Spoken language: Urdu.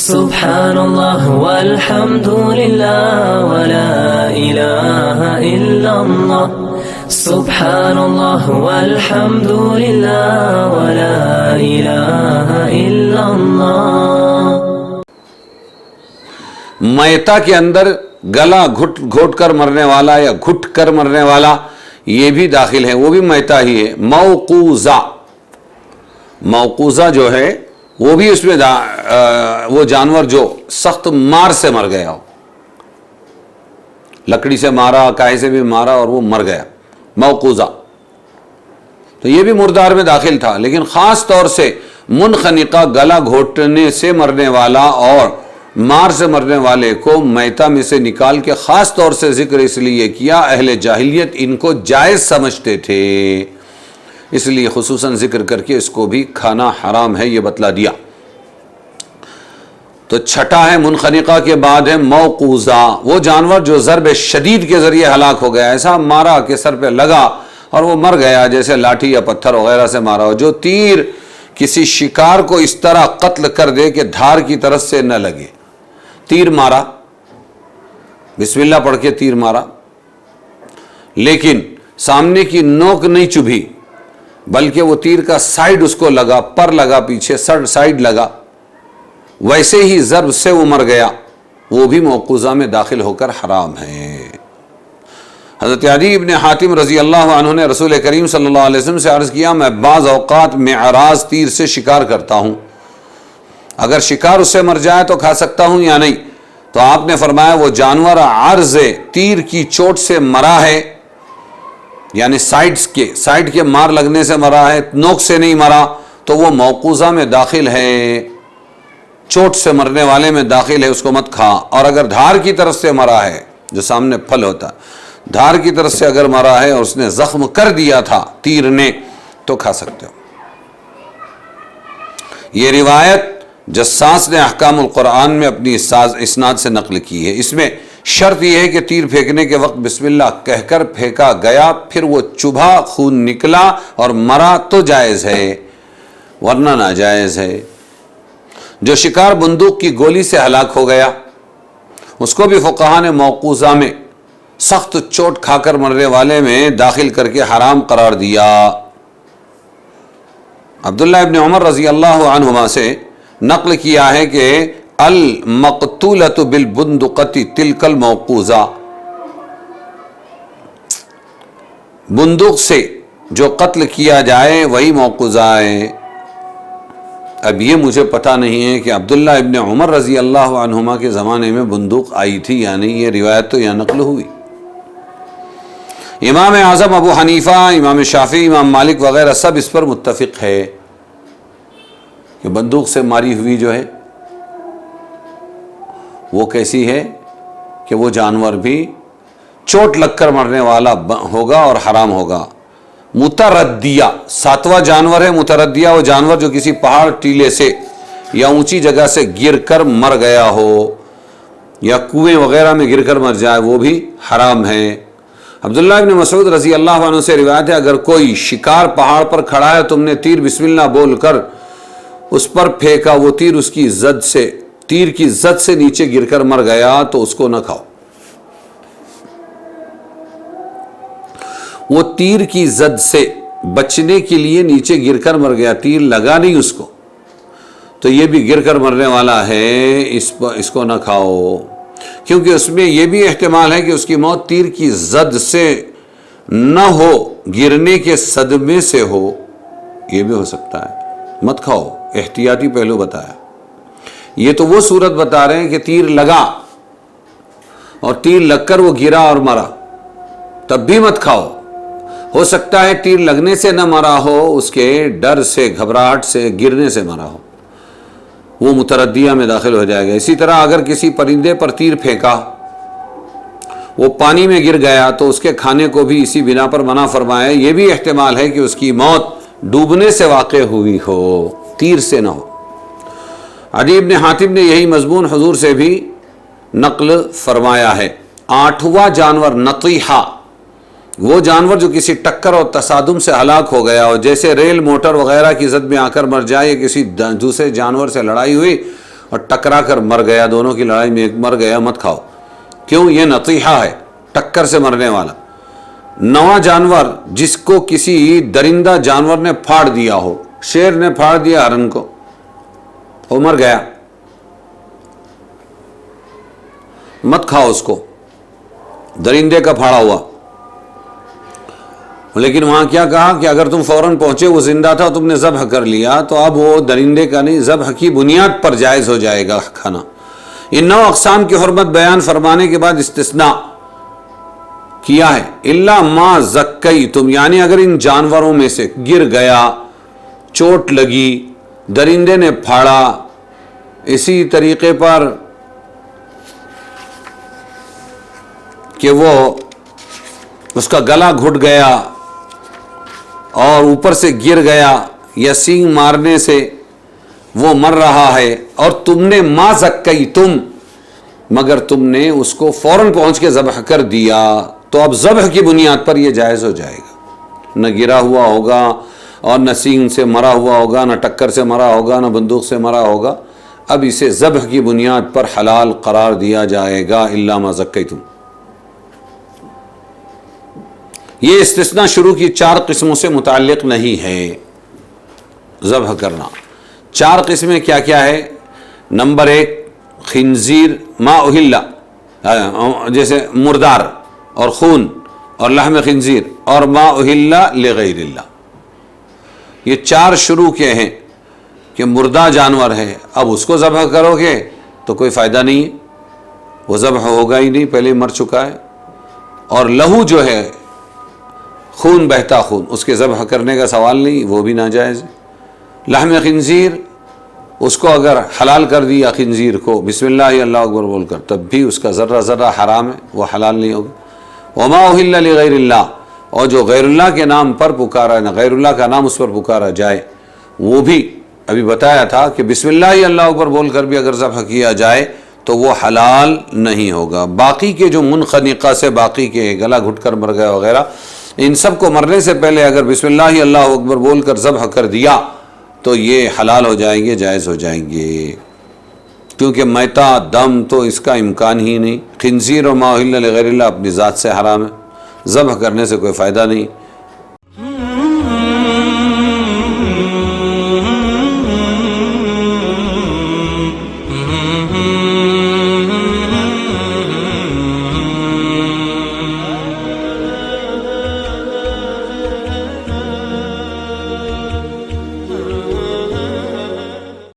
سبحان اللہ والحمد للہ ولا الہ الا اللہ سبحان اللہ والحمد للہ ولا الہ الا اللہ۔ میتا کے اندر گلا گھٹ گھوٹ کر مرنے والا یا گھٹ کر مرنے والا یہ بھی داخل ہے، وہ بھی میتا ہی ہے۔ موقوذہ، موقوذہ جو ہے وہ بھی اس میں وہ جانور جو سخت مار سے مر گیا ہو، لکڑی سے مارا، کاہے سے بھی مارا اور وہ مر گیا، موقوذہ، تو یہ بھی مردار میں داخل تھا۔ لیکن خاص طور سے منخنقہ، گلا گھوٹنے سے مرنے والا اور مار سے مرنے والے کو میتا میں سے نکال کے خاص طور سے ذکر اس لیے کیا، اہل جاہلیت ان کو جائز سمجھتے تھے، اس لیے خصوصاً ذکر کر کے اس کو بھی کھانا حرام ہے یہ بتلا دیا۔ تو چھٹا ہے منخنقہ کے بعد ہے موقوذہ، وہ جانور جو ضرب شدید کے ذریعے ہلاک ہو گیا، ایسا مارا کہ سر پہ لگا اور وہ مر گیا، جیسے لاٹھی یا پتھر وغیرہ سے مارا ہو۔ جو تیر کسی شکار کو اس طرح قتل کر دے کہ دھار کی طرف سے نہ لگے، تیر مارا، بسم اللہ پڑھ کے تیر مارا، لیکن سامنے کی نوک نہیں چبھی، بلکہ وہ تیر کا سائیڈ اس کو لگا، پر لگا، پیچھے سائیڈ لگا، ویسے ہی ضرب سے وہ مر گیا، وہ بھی موقوذہ میں داخل ہو کر حرام ہے۔ حضرت عدی ابن حاتم رضی اللہ عنہ نے رسول کریم صلی اللہ علیہ وسلم سے عرض کیا، میں بعض اوقات معراض تیر سے شکار کرتا ہوں، اگر شکار اس سے مر جائے تو کھا سکتا ہوں یا نہیں؟ تو آپ نے فرمایا وہ جانور عرض تیر کی چوٹ سے مرا ہے، یعنی سائیڈ کے مار لگنے سے مرا ہے، نوک سے نہیں مرا، تو وہ موقوذہ میں داخل ہے، چوٹ سے مرنے والے میں داخل ہے، اس کو مت کھا۔ اور اگر دھار کی طرف سے مرا ہے، جو سامنے پھل ہوتا ہے، دھار کی طرف سے اگر مرا ہے اور اس نے زخم کر دیا تھا تیر نے، تو کھا سکتے ہو۔ یہ روایت جساس نے احکام القرآن میں اپنی اسناد سے نقل کی ہے۔ اس میں شرط یہ ہے کہ تیر پھینکنے کے وقت بسم اللہ کہہ کر پھینکا گیا، پھر وہ چبھا، خون نکلا اور مرا تو جائز ہے، ورنہ ناجائز ہے۔ جو شکار بندوق کی گولی سے ہلاک ہو گیا، اس کو بھی فقہا نے موقوذہ میں، سخت چوٹ کھا کر مرنے والے میں داخل کر کے حرام قرار دیا۔ عبداللہ ابن عمر رضی اللہ عنہما سے نقل کیا ہے کہ المقتولۃ بالبندقۃ تلک الموقوذہ، بندوق سے جو قتل کیا جائے وہی موقوذہ ہے۔ اب یہ مجھے پتہ نہیں ہے کہ عبداللہ ابن عمر رضی اللہ عنہما کے زمانے میں بندوق آئی تھی یا نہیں، یہ روایت تو یا نقل ہوئی۔ امام اعظم ابو حنیفہ، امام شافعی، امام مالک وغیرہ سب اس پر متفق ہے کہ بندوق سے ماری ہوئی جو ہے وہ کیسی ہے کہ وہ جانور بھی چوٹ لگ کر مرنے والا ہوگا اور حرام ہوگا۔ متردیہ، ساتواں جانور ہے متردیہ، وہ جانور جو کسی پہاڑ ٹیلے سے یا اونچی جگہ سے گر کر مر گیا ہو یا کنویں وغیرہ میں گر کر مر جائے، وہ بھی حرام ہے۔ عبداللہ ابن مسعود رضی اللہ عنہ سے روایت ہے، اگر کوئی شکار پہاڑ پر کھڑا ہے، تم نے تیر بسم اللہ بول کر اس پر پھینکا، وہ تیر اس کی زد سے، تیر کی زد سے نیچے گر کر مر گیا تو اس کو نہ کھاؤ۔ وہ تیر کی زد سے بچنے کے لیے نیچے گر کر مر گیا، تیر لگا نہیں اس کو، تو یہ بھی گر کر مرنے والا ہے، اس کو نہ کھاؤ، کیونکہ اس میں یہ بھی احتمال ہے کہ اس کی موت تیر کی زد سے نہ ہو، گرنے کے صدمے سے ہو، یہ بھی ہو سکتا ہے، مت کھاؤ، احتیاطی پہلو بتایا۔ یہ تو وہ صورت بتا رہے ہیں کہ تیر لگا اور تیر لگ کر وہ گرا اور مرا، تب بھی مت کھاؤ۔ ہو سکتا ہے تیر لگنے سے نہ مرا ہو، اس کے ڈر سے، گھبراہٹ سے، گرنے سے مرا ہو، وہ متردیہ میں داخل ہو جائے گا۔ اسی طرح اگر کسی پرندے پر تیر پھینکا، وہ پانی میں گر گیا تو اس کے کھانے کو بھی اسی بنا پر منع فرمایا۔ یہ بھی احتمال ہے کہ اس کی موت ڈوبنے سے واقع ہوئی ہو، تیر سے نہ ہو۔ عدی ابن حاتم نے یہی مضمون حضور سے بھی نقل فرمایا ہے۔ آٹھواں جانور نطیحہ، وہ جانور جو کسی ٹکر اور تصادم سے ہلاک ہو گیا ہو، جیسے ریل موٹر وغیرہ کی زد میں آ کر مر جائے، یا کسی دوسرے جانور سے لڑائی ہوئی اور ٹکرا کر مر گیا، دونوں کی لڑائی میں ایک مر گیا، مت کھاؤ۔ کیوں؟ یہ نطیحہ ہے، ٹکر سے مرنے والا۔ نواں جانور جس کو کسی درندہ جانور نے پھاڑ دیا ہو، شیر نے پھاڑ دیا ہرن کو، وہ مر گیا، مت کھاؤ اس کو، درندے کا پھاڑا ہوا۔ لیکن وہاں کیا کہا کہ اگر تم فوراً پہنچے، وہ زندہ تھا، تم نے ذبح کر لیا، تو اب وہ درندے کا نہیں، ذبح کی بنیاد پر جائز ہو جائے گا کھانا۔ ان 9 اقسام کی حرمت بیان فرمانے کے بعد استثناء کیا ہے، الا ما زکیتم، یعنی اگر ان جانوروں میں سے گر گیا، چوٹ لگی، درندے نے پھاڑا، اسی طریقے پر کہ وہ اس کا گلا گھٹ گیا اور اوپر سے گر گیا، یا سینگ مارنے سے وہ مر رہا ہے، اور تم نے ما زکیتم، مگر تم نے اس کو فوراً پہنچ کے ذبح کر دیا، تو اب ذبح کی بنیاد پر یہ جائز ہو جائے گا۔ نہ گرا ہوا ہوگا اور نہ سینگ سے مرا ہوا ہوگا، نہ ٹکر سے مرا ہوگا، نہ بندوق سے مرا ہوگا، اب اسے ذبح کی بنیاد پر حلال قرار دیا جائے گا، الا ما زکیتم۔ یہ استثناء شروع کی 4 قسموں سے متعلق نہیں ہے ذبح کرنا۔ 4 قسمیں کیا کیا ہے؟ نمبر 1 خنزیر، ما اہلا، جیسے مردار اور خون اور لحم خنزیر، اور ما اہلا لغیر اللہ، یہ 4 شروع کے ہیں کہ مردہ جانور ہے، اب اس کو ذبح کرو گے تو کوئی فائدہ نہیں ہے، وہ ذبح ہوگا ہی نہیں، پہلے مر چکا ہے۔ اور لہو جو ہے، خون بہتا خون، اس کے ذبح کرنے کا سوال نہیں، وہ بھی ناجائز ہے۔ لحم خنزیر، اس کو اگر حلال کر دیا خنزیر کو بسم اللہ اللہ اکبر بول کر، تب بھی اس کا ذرہ ذرہ حرام ہے، وہ حلال نہیں ہوگا۔ وما اہل لغیر اللہ، اور جو غیر اللہ کے نام پر پکارا نہ، غیر اللہ کا نام اس پر پکارا جائے، وہ بھی ابھی بتایا تھا کہ بسم اللہ اللہ اکبر بول کر بھی اگر ذبح کیا جائے تو وہ حلال نہیں ہوگا۔ باقی کے جو منخنقہ سے، باقی کے گلا گھٹ کر مر گیا وغیرہ، ان سب کو مرنے سے پہلے اگر بسم اللہ اللہ اکبر بول کر ذبح کر دیا تو یہ حلال ہو جائیں گے، جائز ہو جائیں گے، کیونکہ میتا دم تو اس کا امکان ہی نہیں۔ خنزیر اور ما اہل لغیر اللہ اپنی ذات سے حرام ہے، ذبح کرنے سے کوئی فائدہ نہیں۔